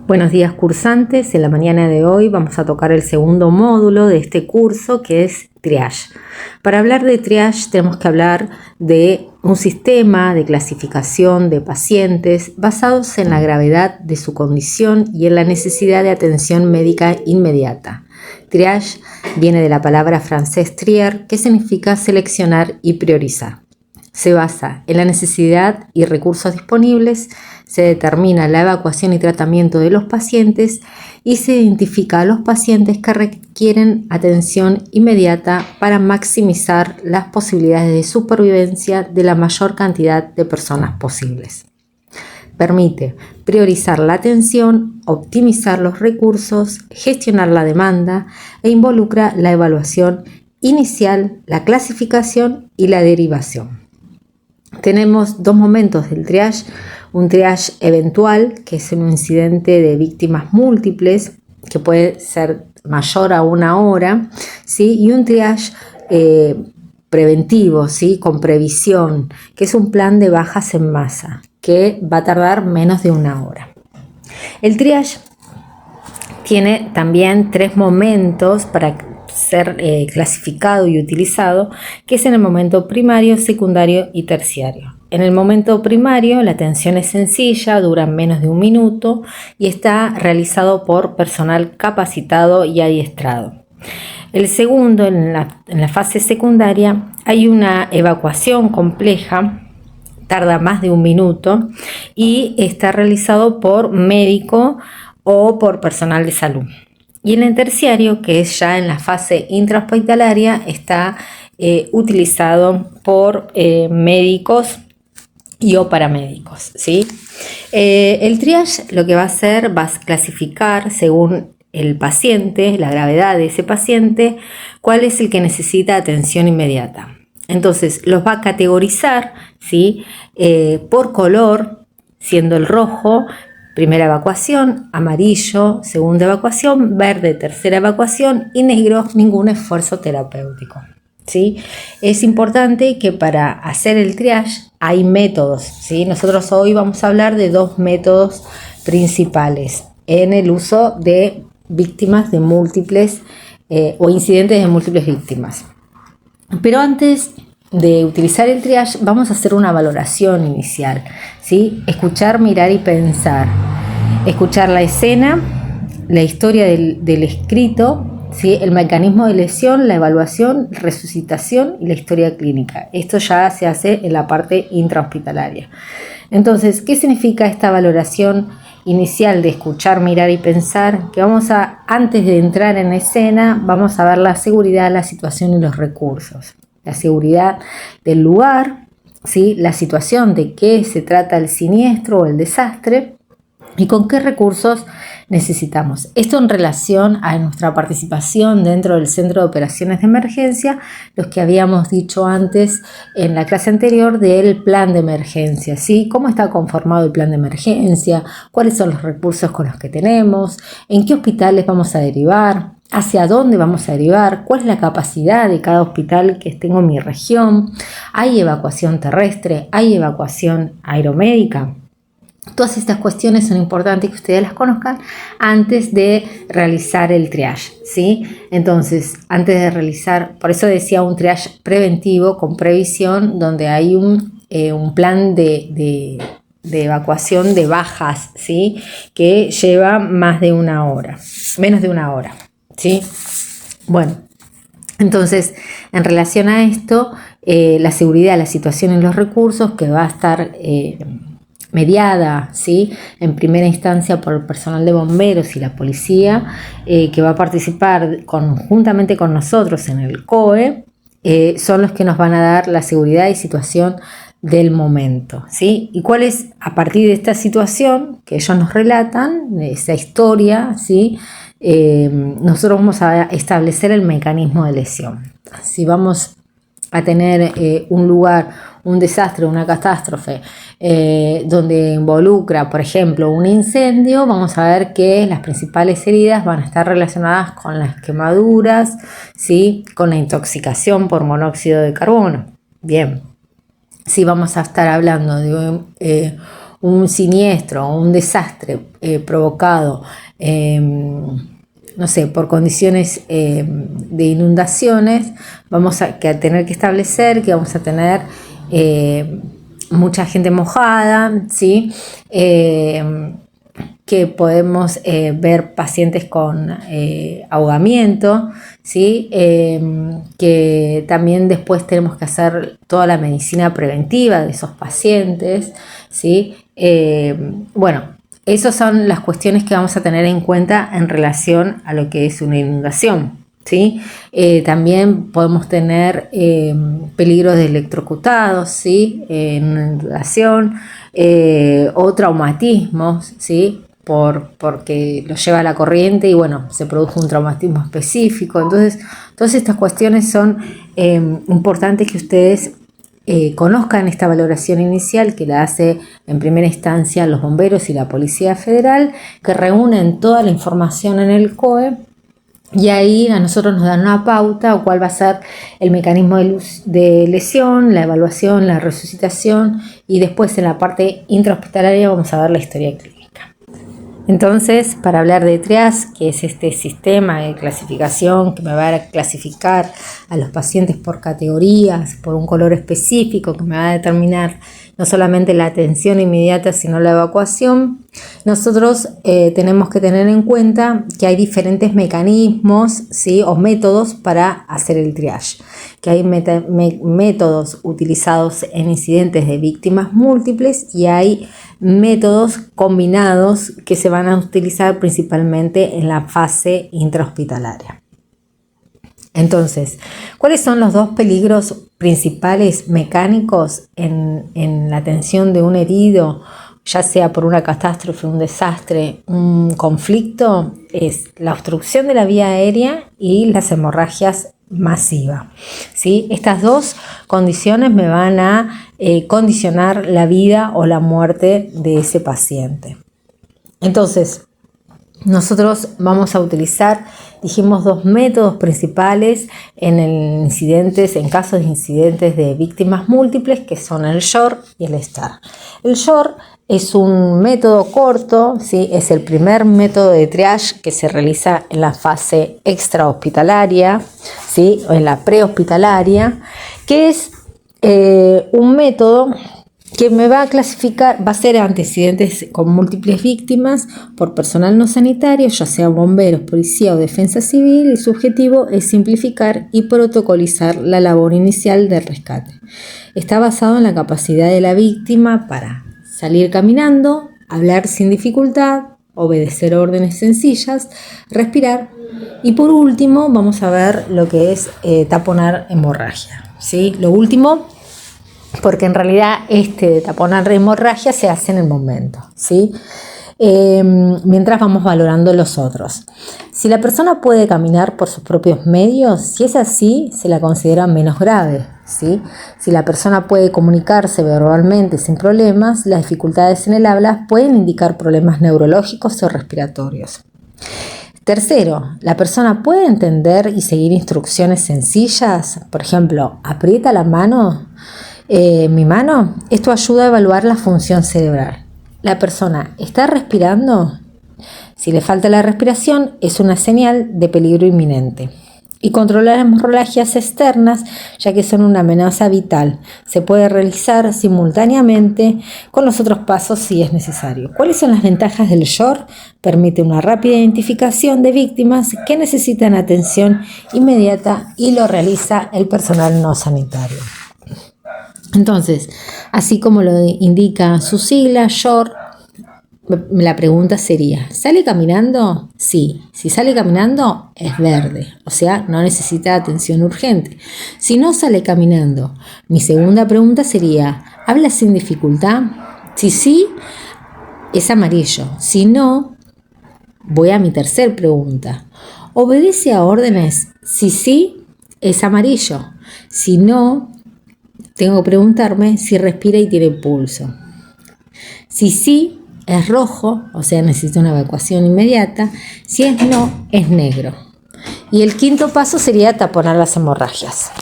Buenos días cursantes, en la mañana de hoy vamos a tocar el segundo módulo de este curso que es triage. Para hablar de triage tenemos que hablar de un sistema de clasificación de pacientes basados en la gravedad de su condición y en la necesidad de atención médica inmediata. Triage viene de la palabra francés trier, que significa seleccionar y priorizar. Se basa en la necesidad y recursos disponibles, se determina la evacuación y tratamiento de los pacientes y se identifica a los pacientes que requieren atención inmediata para maximizar las posibilidades de supervivencia de la mayor cantidad de personas posibles. Permite priorizar la atención, optimizar los recursos, gestionar la demanda e involucra la evaluación inicial, la clasificación y la derivación. Tenemos dos momentos del triage, un triage eventual, que es un incidente de víctimas múltiples, que puede ser mayor a 1 hora, ¿sí? Y un triage preventivo, ¿sí? Con previsión, que es un plan de bajas en masa, que va a tardar menos de 1 hora. El triage tiene también 3 momentos para ser clasificado y utilizado, que es en el momento primario, secundario y terciario. En el momento primario la atención es sencilla, dura menos de 1 minuto y está realizado por personal capacitado y adiestrado. El segundo, en la fase secundaria, hay una evacuación compleja, tarda más de 1 minuto y está realizado por médico o por personal de salud. Y en el terciario, que es ya en la fase intrahospitalaria, está utilizado por médicos y o paramédicos, ¿sí? El triage lo que va a hacer, va a clasificar según el paciente, la gravedad de ese paciente, cuál es el que necesita atención inmediata. Entonces los va a categorizar, ¿sí? Por color, siendo el rojo primera evacuación, amarillo, segunda evacuación, verde, tercera evacuación y negro, ningún esfuerzo terapéutico, ¿sí? Es importante que para hacer el triage hay métodos, ¿sí? Nosotros hoy vamos a hablar de 2 métodos principales en el uso de víctimas de múltiples o incidentes de múltiples víctimas. Pero antes de utilizar el triage vamos a hacer una valoración inicial, ¿sí? Escuchar, mirar y pensar. Escuchar la escena, la historia del escrito, ¿sí? El mecanismo de lesión, la evaluación, resucitación y la historia clínica. Esto ya se hace en la parte intrahospitalaria. Entonces, ¿qué significa esta valoración inicial de escuchar, mirar y pensar? Que antes de entrar en escena, vamos a ver la seguridad, la situación y los recursos. La seguridad del lugar, ¿sí? La situación de qué se trata el siniestro o el desastre y con qué recursos necesitamos. Esto en relación a nuestra participación dentro del Centro de Operaciones de Emergencia, los que habíamos dicho antes en la clase anterior del plan de emergencia, ¿sí? ¿Cómo está conformado el plan de emergencia? ¿Cuáles son los recursos con los que tenemos? ¿En qué hospitales vamos a derivar? ¿Hacia dónde vamos a derivar? ¿Cuál es la capacidad de cada hospital que tengo en mi región? ¿Hay evacuación terrestre? ¿Hay evacuación aeromédica? Todas estas cuestiones son importantes que ustedes las conozcan antes de realizar el triage, ¿sí? Entonces, antes de realizar, por eso decía un triage preventivo con previsión, donde hay un plan de evacuación de bajas, ¿sí? Que lleva más de 1 hora, menos de 1 hora, ¿sí? Bueno, entonces, en relación a esto, la seguridad, la situación y los recursos que va a estar mediada, ¿sí? En primera instancia por el personal de bomberos y la policía, que va a participar conjuntamente con nosotros en el COE, son los que nos van a dar la seguridad y situación del momento, ¿sí? Y cuál es, a partir de esta situación que ellos nos relatan, de esa historia, ¿sí? Nosotros vamos a establecer el mecanismo de lesión. Si vamos a tener un lugar, un desastre, una catástrofe, donde involucra, por ejemplo, un incendio, vamos a ver que las principales heridas van a estar relacionadas con las quemaduras, ¿sí? Con la intoxicación por monóxido de carbono. Bien, si vamos a estar hablando de un siniestro o un desastre provocado, no sé, por condiciones de inundaciones, vamos a tener que establecer que vamos a tener mucha gente mojada, ¿sí? Que podemos ver pacientes con ahogamiento, ¿sí? Que también después tenemos que hacer toda la medicina preventiva de esos pacientes, ¿sí? Bueno, esas son las cuestiones que vamos a tener en cuenta en relación a lo que es una inundación, ¿sí? También podemos tener peligros de electrocutados, ¿sí? En una inundación, o traumatismos, ¿sí? Porque lo lleva la corriente y bueno, se produjo un traumatismo específico. Entonces, todas estas cuestiones son importantes que ustedes conozcan esta valoración inicial que la hace en primera instancia los bomberos y la Policía Federal, que reúnen toda la información en el COE y ahí a nosotros nos dan una pauta o cuál va a ser el mecanismo de lesión, la evaluación, la resucitación y después en la parte intrahospitalaria vamos a ver la historia clínica. Entonces, para hablar de triage, que es este sistema de clasificación que me va a clasificar a los pacientes por categorías, por un color específico, que me va a determinar no solamente la atención inmediata, sino la evacuación, nosotros tenemos que tener en cuenta que hay diferentes mecanismos, ¿sí? O métodos para hacer el triage, que hay métodos utilizados en incidentes de víctimas múltiples y hay métodos combinados que se van a utilizar principalmente en la fase intrahospitalaria. Entonces, ¿cuáles son los dos peligros principales mecánicos en la atención de un herido, ya sea por una catástrofe, un desastre, un conflicto? Es la obstrucción de la vía aérea y las hemorragias masivas, ¿sí? Estas dos condiciones me van a condicionar la vida o la muerte de ese paciente. Entonces, nosotros vamos a utilizar, dijimos, dos métodos principales en casos de incidentes de víctimas múltiples, que son el SHORT y el STAR. El SHORT es un método corto, ¿sí? Es el primer método de triage que se realiza en la fase extrahospitalaria, ¿sí? O en la prehospitalaria, que es un método que me va a clasificar, va a ser antecedentes con múltiples víctimas por personal no sanitario, ya sea bomberos, policía o defensa civil, y su objetivo es simplificar y protocolizar la labor inicial del rescate. Está basado en la capacidad de la víctima para salir caminando, hablar sin dificultad, obedecer órdenes sencillas, respirar y por último vamos a ver lo que es taponar hemorragia, ¿sí? Lo último, porque en realidad de taponar hemorragia se hace en el momento, ¿sí? Mientras vamos valorando los otros. Si la persona puede caminar por sus propios medios, si es así, se la considera menos grave, ¿sí? Si la persona puede comunicarse verbalmente sin problemas, las dificultades en el habla pueden indicar problemas neurológicos o respiratorios. Tercero, la persona puede entender y seguir instrucciones sencillas, por ejemplo, aprieta la mano, mi mano. Esto ayuda a evaluar la función cerebral. La persona está respirando. Si le falta la respiración, es una señal de peligro inminente. Y controlar hemorragias externas, ya que son una amenaza vital, se puede realizar simultáneamente con los otros pasos si es necesario. ¿Cuáles son las ventajas del SHORT? Permite una rápida identificación de víctimas que necesitan atención inmediata y lo realiza el personal no sanitario. Entonces, así como lo indica su sigla, SHORT, la pregunta sería, ¿sale caminando? Sí. Si sale caminando, es verde, o sea, no necesita atención urgente. Si no sale caminando, mi segunda pregunta sería, ¿habla sin dificultad? Si sí, es amarillo. Si no, voy a mi tercera pregunta. ¿Obedece a órdenes? Si sí, es amarillo. Si no, tengo que preguntarme si respira y tiene pulso. Si sí, es rojo, o sea, necesita una evacuación inmediata. Si es no, es negro. Y el quinto paso sería taponar las hemorragias.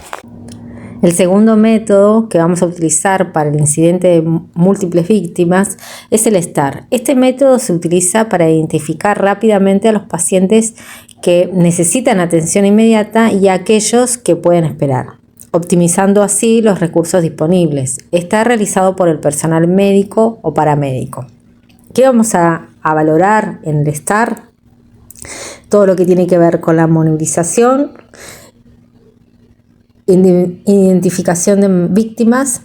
El segundo método que vamos a utilizar para el incidente de múltiples víctimas es el STAR. Este método se utiliza para identificar rápidamente a los pacientes que necesitan atención inmediata y a aquellos que pueden esperar, optimizando así los recursos disponibles. Está realizado por el personal médico o paramédico. ¿Qué vamos a valorar en el STAR? Todo lo que tiene que ver con la movilización, identificación de víctimas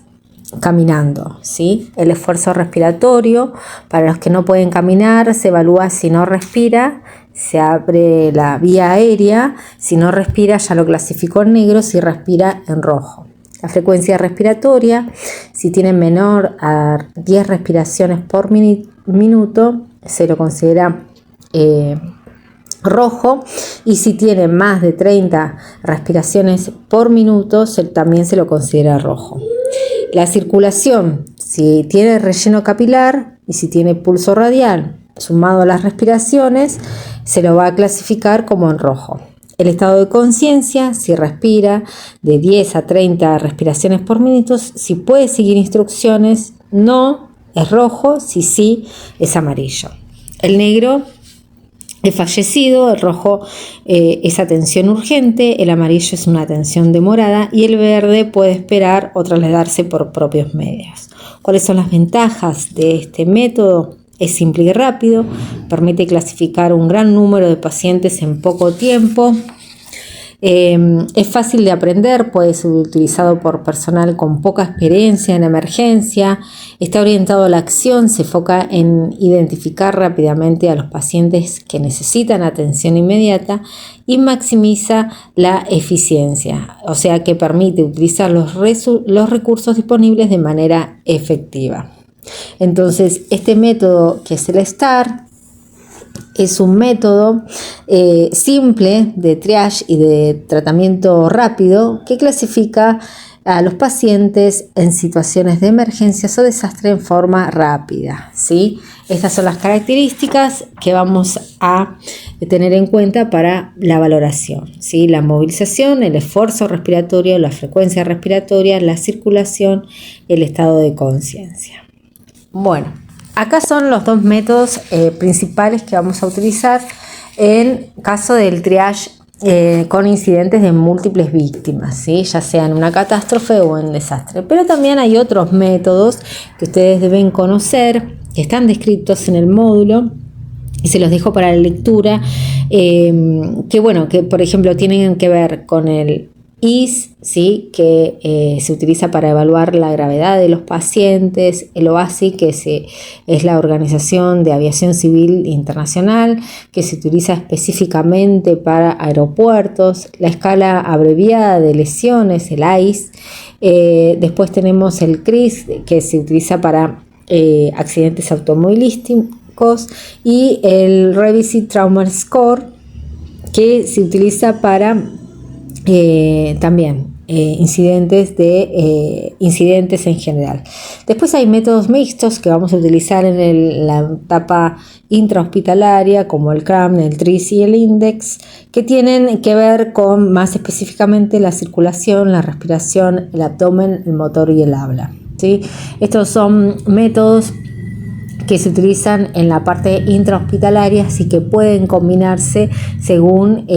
caminando, ¿sí? El esfuerzo respiratorio, para los que no pueden caminar, se evalúa si no respira, se abre la vía aérea, si no respira ya lo clasificó en negro, si respira en rojo. La frecuencia respiratoria, si tiene menor a 10 respiraciones por minuto, se lo considera rojo, y si tiene más de 30 respiraciones por minuto también se lo considera rojo. La circulación, si tiene relleno capilar y si tiene pulso radial sumado a las respiraciones, se lo va a clasificar como en rojo. El estado de conciencia, si respira de 10 a 30 respiraciones por minuto, si puede seguir instrucciones, no, es rojo, si sí, es amarillo. El negro es fallecido, el rojo es atención urgente, el amarillo es una atención demorada y el verde puede esperar o trasladarse por propios medios. ¿Cuáles son las ventajas de este método? Es simple y rápido, permite clasificar un gran número de pacientes en poco tiempo. Es fácil de aprender, puede ser utilizado por personal con poca experiencia en emergencia, está orientado a la acción, se enfoca en identificar rápidamente a los pacientes que necesitan atención inmediata y maximiza la eficiencia, o sea que permite utilizar los recursos disponibles de manera efectiva. Entonces, este método, que es el STAR, es un método simple de triage y de tratamiento rápido que clasifica a los pacientes en situaciones de emergencias o desastre en forma rápida, ¿sí? Estas son las características que vamos a tener en cuenta para la valoración, ¿sí? La movilización, el esfuerzo respiratorio, la frecuencia respiratoria, la circulación, el estado de conciencia. Bueno, acá son los dos métodos principales que vamos a utilizar en caso del triage con incidentes de múltiples víctimas, ¿sí? Ya sea en una catástrofe o en desastre. Pero también hay otros métodos que ustedes deben conocer, que están descritos en el módulo y se los dejo para la lectura, que por ejemplo tienen que ver con el IS, ¿sí? Que se utiliza para evaluar la gravedad de los pacientes, el OASI, que es la Organización de Aviación Civil Internacional, que se utiliza específicamente para aeropuertos, la escala abreviada de lesiones, el AIS, después tenemos el CRIS, que se utiliza para accidentes automovilísticos, y el Revisit Trauma Score, que se utiliza para también incidentes en general. Después hay métodos mixtos que vamos a utilizar en la etapa intrahospitalaria, como el CRAM, el TRIS y el INDEX, que tienen que ver con más específicamente la circulación, la respiración, el abdomen, el motor y el habla, ¿sí? Estos son métodos que se utilizan en la parte intrahospitalaria, así que pueden combinarse según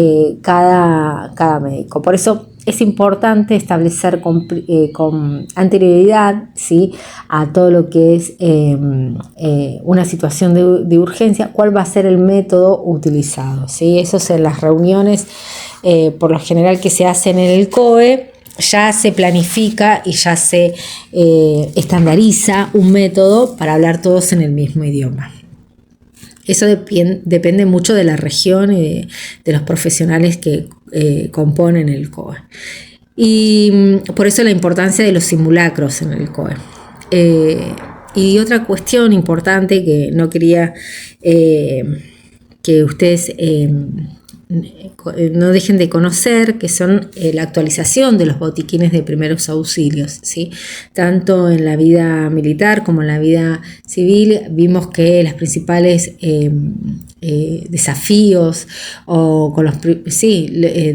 cada médico. Por eso es importante establecer con anterioridad, ¿sí?, a todo lo que es una situación de urgencia, cuál va a ser el método utilizado, ¿sí? Eso es en las reuniones, por lo general, que se hacen en el COE. Ya se planifica y ya se estandariza un método para hablar todos en el mismo idioma. Eso depende mucho de la región y de los profesionales que componen el COE. Y por eso la importancia de los simulacros en el COE. Y otra cuestión importante que no quería que ustedes no dejen de conocer, que son la actualización de los botiquines de primeros auxilios, ¿sí? Tanto en la vida militar como en la vida civil vimos que las principales desafíos o con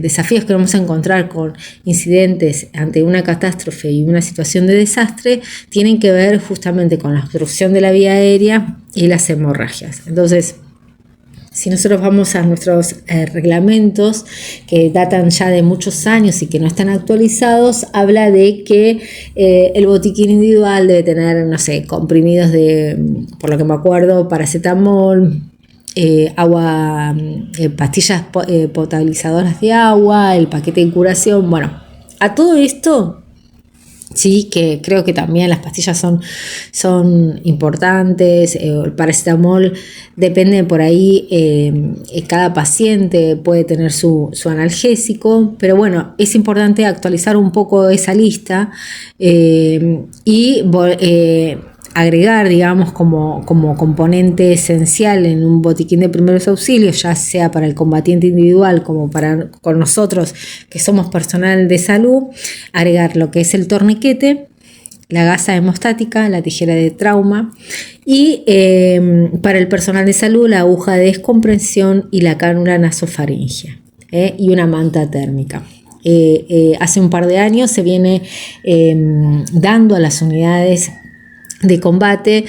desafíos que vamos a encontrar con incidentes ante una catástrofe y una situación de desastre tienen que ver justamente con la obstrucción de la vía aérea y las hemorragias. Entonces, si nosotros vamos a nuestros reglamentos que datan ya de muchos años y que no están actualizados, habla de que el botiquín individual debe tener, no sé, comprimidos de, por lo que me acuerdo, paracetamol, agua, pastillas potabilizadoras de agua, el paquete de curación. Bueno, a todo esto, sí, que creo que también las pastillas son importantes. El paracetamol depende por ahí, cada paciente puede tener su analgésico, pero bueno, es importante actualizar un poco esa lista y agregar, digamos, como componente esencial en un botiquín de primeros auxilios, ya sea para el combatiente individual como para con nosotros que somos personal de salud, agregar lo que es el torniquete, la gasa hemostática, la tijera de trauma y para el personal de salud la aguja de descompresión y la cánula nasofaringea y una manta térmica. Hace un par de años se viene dando a las unidades de combate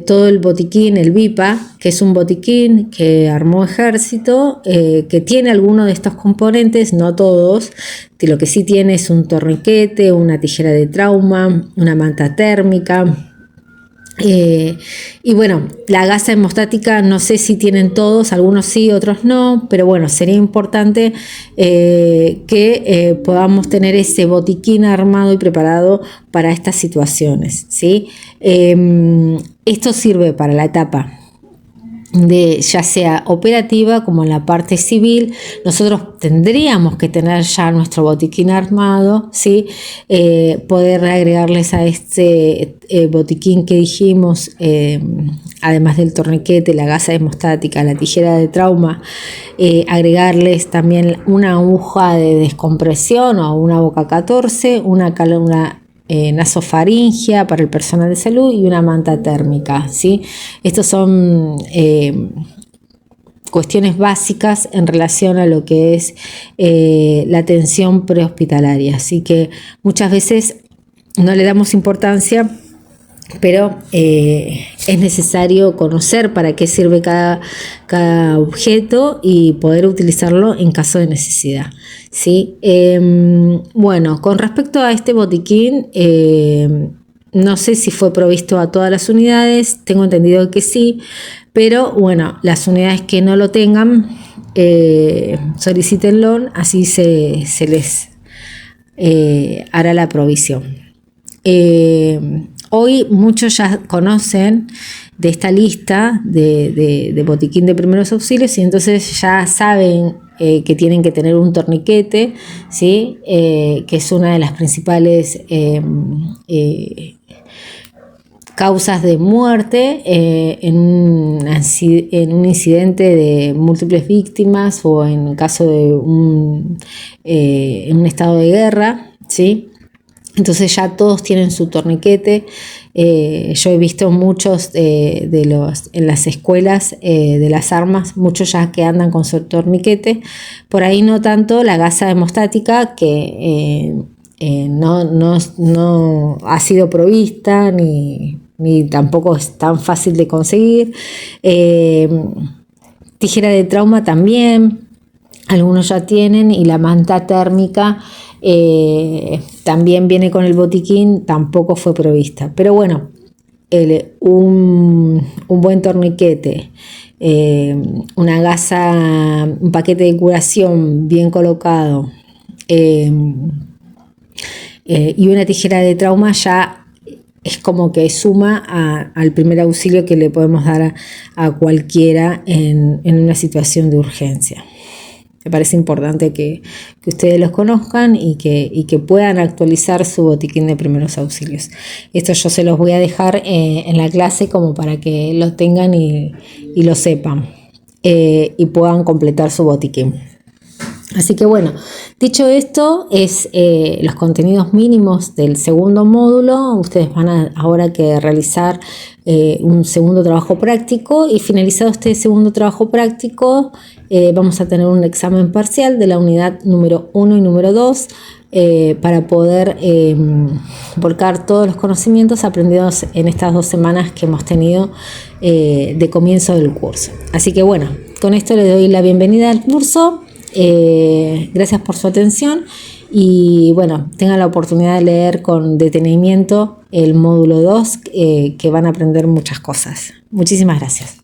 todo el botiquín, el BIPA, que es un botiquín que armó Ejército, que tiene algunos de estos componentes, no todos. Lo que sí tiene es un torniquete, una tijera de trauma, una manta térmica. Y bueno, la gasa hemostática no sé si tienen todos, algunos sí, otros no, pero bueno, sería importante que podamos tener ese botiquín armado y preparado para estas situaciones, ¿sí? Esto sirve para la etapa de ya sea operativa como en la parte civil. Nosotros tendríamos que tener ya nuestro botiquín armado, ¿sí? Poder agregarles a este botiquín que dijimos, además del torniquete, la gasa hemostática, la tijera de trauma, agregarles también una aguja de descompresión o una boca 14, una cánula nasofaringea para el personal de salud y una manta térmica, ¿sí? Estos son cuestiones básicas en relación a lo que es la atención prehospitalaria, así que muchas veces no le damos importancia, pero es necesario conocer para qué sirve cada objeto y poder utilizarlo en caso de necesidad, ¿sí? Bueno, con respecto a este botiquín, no sé si fue provisto a todas las unidades, tengo entendido que sí, pero bueno, las unidades que no lo tengan, solicítenlo, así se les hará la provisión. Hoy muchos ya conocen de esta lista de botiquín de primeros auxilios y entonces ya saben que tienen que tener un torniquete, ¿sí? Que es una de las principales causas de muerte en un incidente de múltiples víctimas o en caso de en un estado de guerra, ¿sí? Entonces ya todos tienen su torniquete. Yo he visto muchos en las escuelas de las armas, muchos ya que andan con su torniquete. Por ahí no tanto la gasa hemostática, que no ha sido provista ni tampoco es tan fácil de conseguir. Tijera de trauma también, algunos ya tienen, y la manta térmica también viene con el botiquín, tampoco fue provista. Pero bueno, un buen torniquete, una gasa, un paquete de curación bien colocado y una tijera de trauma ya es como que suma al primer auxilio que le podemos dar a cualquiera en una situación de urgencia. Me parece importante que ustedes los conozcan y que puedan actualizar su botiquín de primeros auxilios. Esto yo se los voy a dejar en la clase como para que lo tengan y lo sepan. y puedan completar su botiquín. Así que bueno, dicho esto, es los contenidos mínimos del segundo módulo. Ustedes van a ahora que realizar un segundo trabajo práctico, y finalizado este segundo trabajo práctico vamos a tener un examen parcial de la unidad número 1 y número 2 para poder volcar todos los conocimientos aprendidos en estas 2 semanas que hemos tenido de comienzo del curso. Así que bueno, con esto les doy la bienvenida al curso. Gracias por su atención y bueno, tengan la oportunidad de leer con detenimiento el módulo 2, que van a aprender muchas cosas. Muchísimas gracias.